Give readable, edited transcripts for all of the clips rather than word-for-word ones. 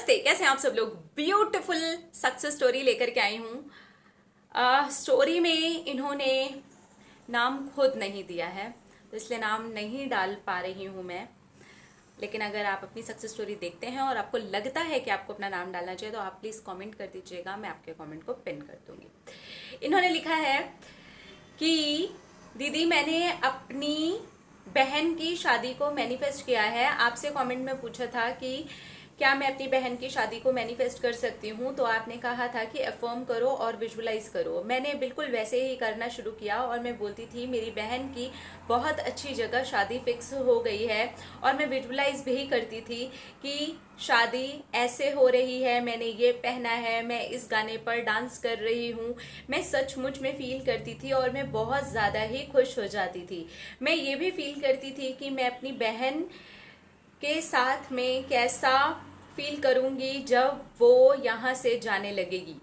नमस्ते, कैसे हैं आप सब लोग। ब्यूटीफुल सक्सेस स्टोरी लेकर के आई हूँ। स्टोरी में इन्होंने नाम खुद नहीं दिया है, तो इसलिए नाम नहीं डाल पा रही हूँ मैं। लेकिन अगर आप अपनी सक्सेस स्टोरी देखते हैं और आपको लगता है कि आपको अपना नाम डालना चाहिए, तो आप प्लीज़ कमेंट कर दीजिएगा, मैं आपके कमेंट को पिन कर दूंगी। इन्होंने लिखा है कि दीदी, मैंने अपनी बहन की शादी को मैनिफेस्ट किया है। आपसे कमेंट में पूछा था कि क्या मैं अपनी बहन की शादी को मैनिफेस्ट कर सकती हूँ, तो आपने कहा था कि अफर्म करो और विजुअलाइज करो। मैंने बिल्कुल वैसे ही करना शुरू किया और मैं बोलती थी मेरी बहन की बहुत अच्छी जगह शादी फिक्स हो गई है, और मैं विजुअलाइज भी करती थी कि शादी ऐसे हो रही है, मैंने ये पहना है, मैं इस गाने पर डांस कर रही हूँ। मैं सचमुच में फील करती थी और मैं बहुत ज़्यादा ही खुश हो जाती थी। मैं ये भी फील करती थी कि मैं अपनी बहन के साथ में कैसा फील करूंगी जब वो यहाँ से जाने लगेगी।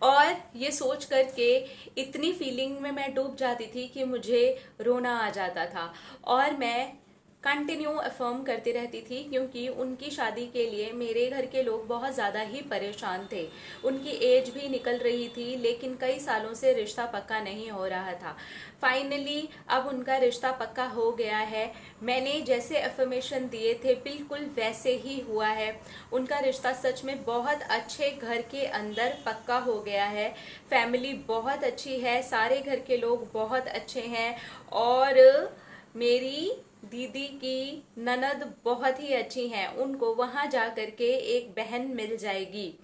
और ये सोच करके इतनी फीलिंग में मैं डूब जाती थी कि मुझे रोना आ जाता था, और मैं कंटिन्यू अफर्म करती रहती थी, क्योंकि उनकी शादी के लिए मेरे घर के लोग बहुत ज़्यादा ही परेशान थे। उनकी एज भी निकल रही थी, लेकिन कई सालों से रिश्ता पक्का नहीं हो रहा था। फाइनली अब उनका रिश्ता पक्का हो गया है। मैंने जैसे अफर्मेशन दिए थे बिल्कुल वैसे ही हुआ है। उनका रिश्ता सच में बहुत अच्छे घर के अंदर पक्का हो गया है। फैमिली बहुत अच्छी है, सारे घर के लोग बहुत अच्छे हैं, और मेरी दीदी की ननद बहुत ही अच्छी हैं। उनको वहां जा करके एक बहन मिल जाएगी।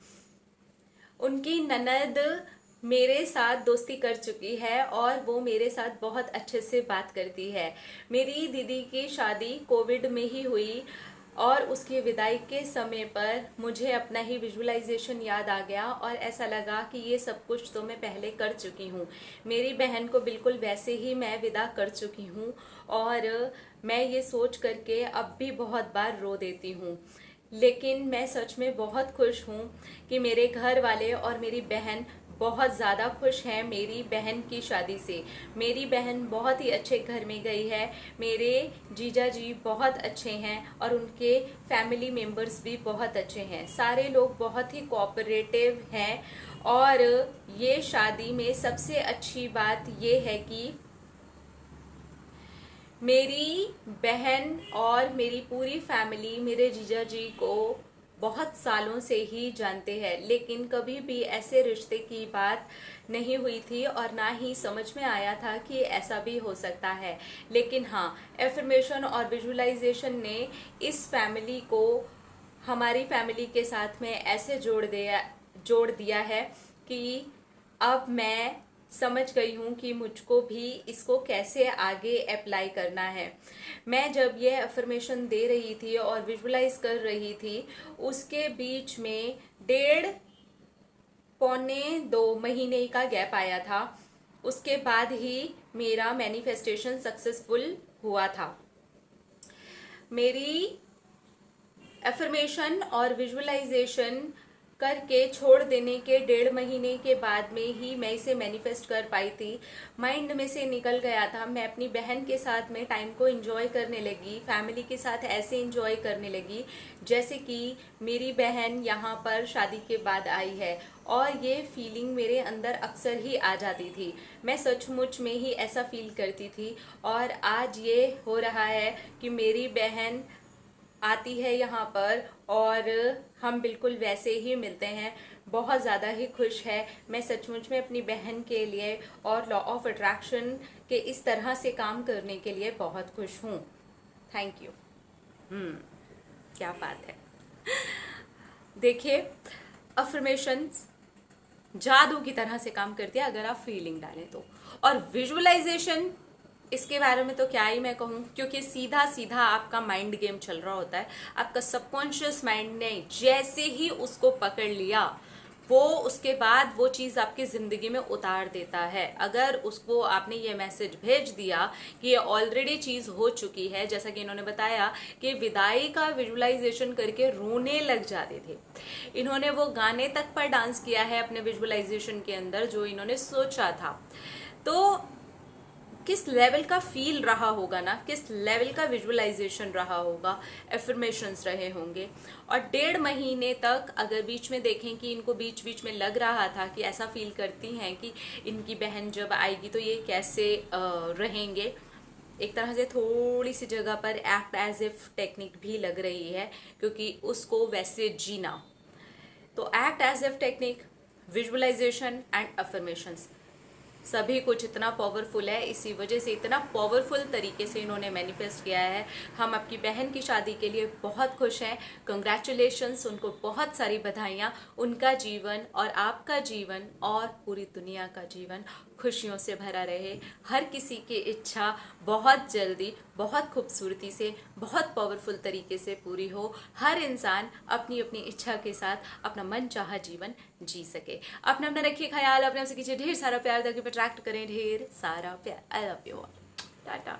उनकी ननद मेरे साथ दोस्ती कर चुकी है और वो मेरे साथ बहुत अच्छे से बात करती है। मेरी दीदी की शादी कोविड में ही हुई, और उसकी विदाई के समय पर मुझे अपना ही विजुअलाइजेशन याद आ गया, और ऐसा लगा कि ये सब कुछ तो मैं पहले कर चुकी हूँ। मेरी बहन को बिल्कुल वैसे ही मैं विदा कर चुकी हूँ, और मैं ये सोच करके अब भी बहुत बार रो देती हूँ। लेकिन मैं सच में बहुत खुश हूँ कि मेरे घर वाले और मेरी बहन बहुत ज़्यादा खुश हैं मेरी बहन की शादी से। मेरी बहन बहुत ही अच्छे घर में गई है। मेरे जीजा जी बहुत अच्छे हैं, और उनके फैमिली मेम्बर्स भी बहुत अच्छे हैं। सारे लोग बहुत ही कोऑपरेटिव हैं, और ये शादी में सबसे अच्छी बात ये है कि मेरी बहन और मेरी पूरी फैमिली मेरे जीजा जी को बहुत सालों से ही जानते हैं, लेकिन कभी भी ऐसे रिश्ते की बात नहीं हुई थी, और ना ही समझ में आया था कि ऐसा भी हो सकता है। लेकिन हाँ, एफर्मेशन और विजुअलाइजेशन ने इस फैमिली को हमारी फैमिली के साथ में ऐसे जोड़ दिया है कि अब मैं समझ गई हूँ कि मुझको भी इसको कैसे आगे अप्लाई करना है। मैं जब ये अफर्मेशन दे रही थी और विजुअलाइज कर रही थी, उसके बीच में 1.5 पौने 2 महीने का गैप आया था। उसके बाद ही मेरा मैनिफेस्टेशन सक्सेसफुल हुआ था। मेरी एफर्मेशन और विजुअलाइजेशन करके छोड़ देने के 1.5 महीने के बाद में ही मैं इसे मैनिफेस्ट कर पाई थी। माइंड में से निकल गया था। मैं अपनी बहन के साथ में टाइम को एंजॉय करने लगी, फैमिली के साथ ऐसे एंजॉय करने लगी जैसे कि मेरी बहन यहाँ पर शादी के बाद आई है, और ये फीलिंग मेरे अंदर अक्सर ही आ जाती थी। मैं सचमुच में ही ऐसा फील करती थी, और आज ये हो रहा है कि मेरी बहन आती है यहाँ पर और हम बिल्कुल वैसे ही मिलते हैं। बहुत ज़्यादा ही खुश है। मैं सचमुच में अपनी बहन के लिए और लॉ ऑफ अट्रैक्शन के इस तरह से काम करने के लिए बहुत खुश हूँ। Thank you. क्या बात है। देखिए, अफर्मेशन जादू की तरह से काम करती है अगर आप फीलिंग डालें तो। और विजुअलाइजेशन, इसके बारे में तो क्या ही मैं कहूँ, क्योंकि सीधा सीधा आपका माइंड गेम चल रहा होता है। आपका सबकॉन्शियस माइंड ने जैसे ही उसको पकड़ लिया, वो उसके बाद वो चीज़ आपकी ज़िंदगी में उतार देता है। अगर उसको आपने ये मैसेज भेज दिया कि ये ऑलरेडी चीज़ हो चुकी है, जैसा कि इन्होंने बताया कि विदाई का विजुअलाइजेशन करके रोने लग जाते थे। इन्होंने वो गाने तक पर डांस किया है अपने विजुअलाइजेशन के अंदर जो इन्होंने सोचा था। तो किस लेवल का फील रहा होगा ना, किस लेवल का विजुअलाइजेशन रहा होगा, एफर्मेशंस रहे होंगे। और 1.5 महीने तक अगर बीच में देखें कि इनको बीच बीच में लग रहा था कि ऐसा फील करती हैं कि इनकी बहन जब आएगी तो ये कैसे रहेंगे, एक तरह से थोड़ी सी जगह पर एक्ट एज इफ टेक्निक भी लग रही है, क्योंकि उसको वैसे जीना। तो act as if technique, visualisation and affirmations, सभी कुछ इतना पावरफुल है। इसी वजह से इतना पावरफुल तरीके से इन्होंने मैनिफेस्ट किया है। हम आपकी बहन की शादी के लिए बहुत खुश हैं। कंग्रेचुलेशंस, उनको बहुत सारी बधाइयाँ। उनका जीवन और आपका जीवन और पूरी दुनिया का जीवन खुशियों से भरा रहे। हर किसी की इच्छा बहुत जल्दी, बहुत खूबसूरती से, बहुत पावरफुल तरीके से पूरी हो। हर इंसान अपनी अपनी इच्छा के साथ अपना मन चाहा जीवन जी सके। अपना अपना रखिए ख्याल, अपने आपसे कीजिए ढेर सारा प्यार, ताकि अट्रैक्ट करें ढेर सारा प्यार। I love you all. Tata.